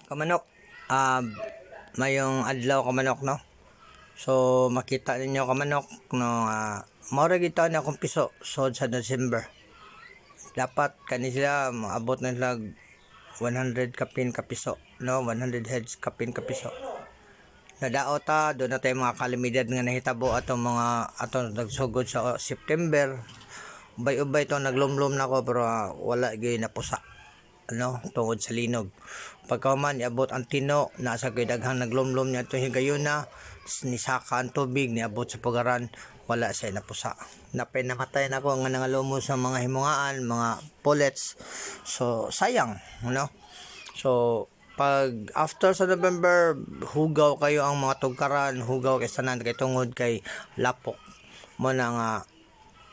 Kamanok, mayong adlaw kamanok, no? So makita ninyo kamanok no, maura gito na akong piso sod sa December. Dapat kani sila maabot na sila 100 kapin kapiso, no? 100 heads kapin kapiso. Nadao ta do na tayo mga kalamidad nga nahitabo atong mga atong nagsugod sa September. Ubay-ubay to naglumlum na ko pero wala gyud na pusa, ano, tungod sa linog. Pagkaman iabot ang tino, nasa kay daghang naglumlum niya to higayuna, nisaka ang tubig niabot sa pugaran, wala siya napusa. Napay namatay na ko nga nangalumo sa mga himungaan, mga pullets. So sayang, no? So pag after sa November, hugaw kayo ang mga tugkaran, hugaw kay sanan kay tungod kay lapok mo na nga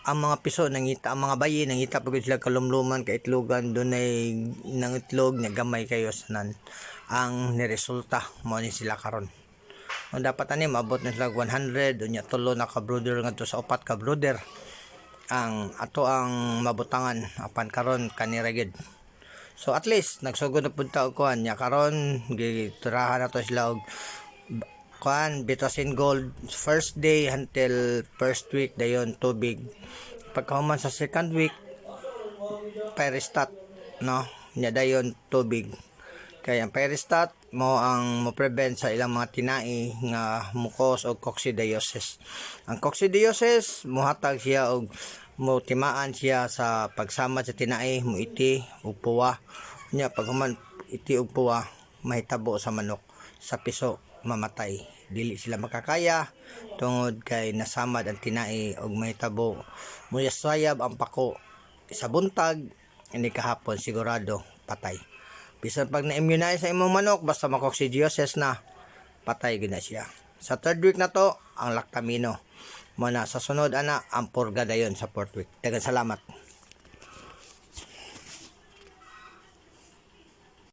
ang mga piso nangita, ang mga bayi nangita pag sila kalumluman kay itlogan dunay nang itlog nga gamay kayo sanan ang niresulta mo ni sila karon. Ang dapat ani maabot na sila 100 unya tulo na ka brother ngadto sa upat ka brother ang ato ang mabutangan apan karon kanira gid. So at least nagsugod na punta og kuan nya karon giturahan na to sila og kuan Bitasin Gold first day until first week dayon tubig. Pagkahuman sa second week peristat, no, nya dayon tubig. Kaya ang peristat mo ang mo prevent sa ilang mga tinai nga mucus o coccidiosis. Ang coccidiosis mohatag siya og mo timaan siya sa pagsama sa tinai, mo iti ug puwa. Nya paghuman iti ug puwa mahitabo sa manok sa piso mamatay, dili sila makakaya tungod kay nasamad ang tinai og mahitabo muyasayab ang pako sa buntag, hindi kahapon sigurado patay. Bisan pag na-immunize sa imong manok basta makoksidiosis na, patay gid na siya. Sa third week na to ang lactamino mo na, sa sunod ana ang purga dayon sa fourth week. Daghang salamat.